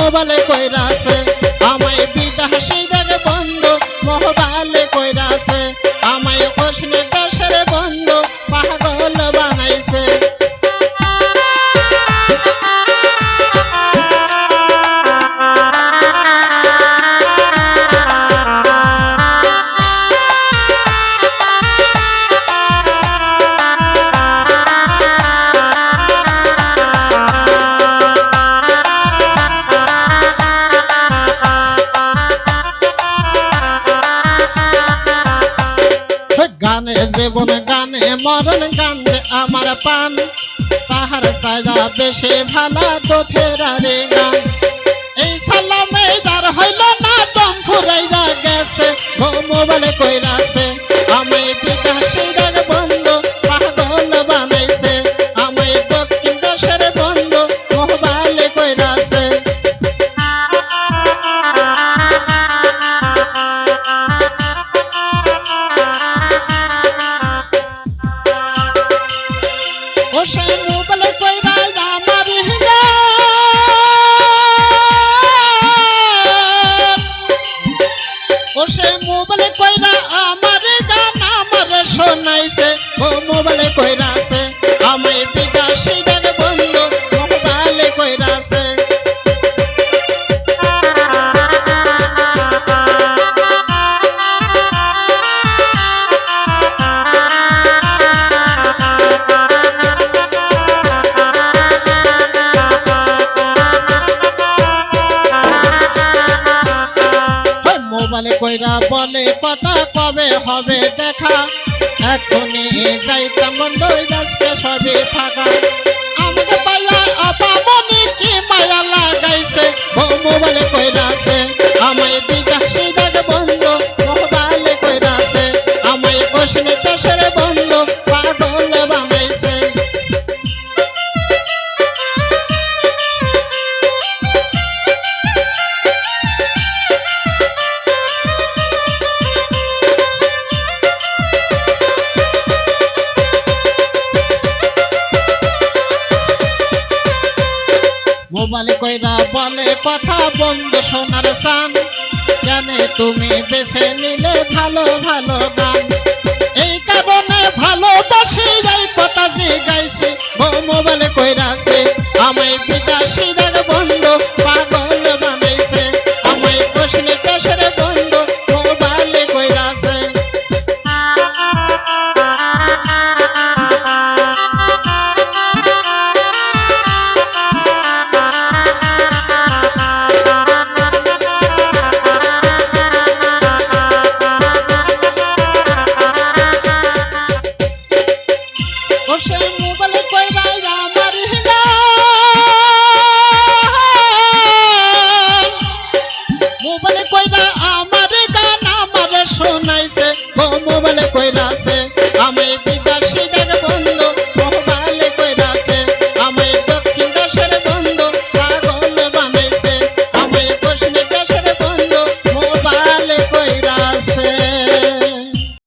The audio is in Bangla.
মোবাইলে কইরাছে আমায় বিদেশি দেখ বন্ধু মোবাইলে কইরাছে আমায় কৃষ্ণ দেশের বন্ধু পাগল বানাইছে গানে জীবন গানে মরণ গান আমার পান তাহার সাজা বেশি ভালা দোথেরা রে গান এই সালামে দার হইল না দম ফুরাইয়া গেছে ও মোবাইলে কইরাছে আমায় বিদেশি দেখ বন্ধু পাগল বানাইছে আমায় দক্ষিণ দেশের বন্ধু মোবাইলে কইরাছে মোবাইলে কইরা আমার গান আমার শোনাইছে ও মোবাইলে কইরাছে আমায় বিদেশি দেখ বন্ধু মোবাইলে কইরাছে মোবাইলে কইরা বলে কথা কবে হবে দেখা এখনই যাইতাম বন্ধু আজকে সবই ফাঁকা আমাকে পাইয়া আপামনি কি মায়া লাগাইছে ও মোবাইলে কইরাছে আমায় বিদেশি দেখ বন্ধু মোবাইলে কইরাছে আমায় কৃষ্ণ দেশের বন্ধু পাগল বানাইছে মোবাইলে কইরা বলে কথা বন্ধু সোনার সান জানে তুমি বেছে নিলে ভালো ভালো গান এই কারণে ভালোবাসি এই কথা জিগাইছি ও মোবাইলে কইরাছে আমায় বিদেশি দেখ বন্ধু পাগল বানাইছে আমায় কৃষ্ণ দেশের বন্ধু মোবাইলে কইরাছে মোবাইলে কইরা আমার গান আমার শোনাইছে ও মোবাইলে কইরা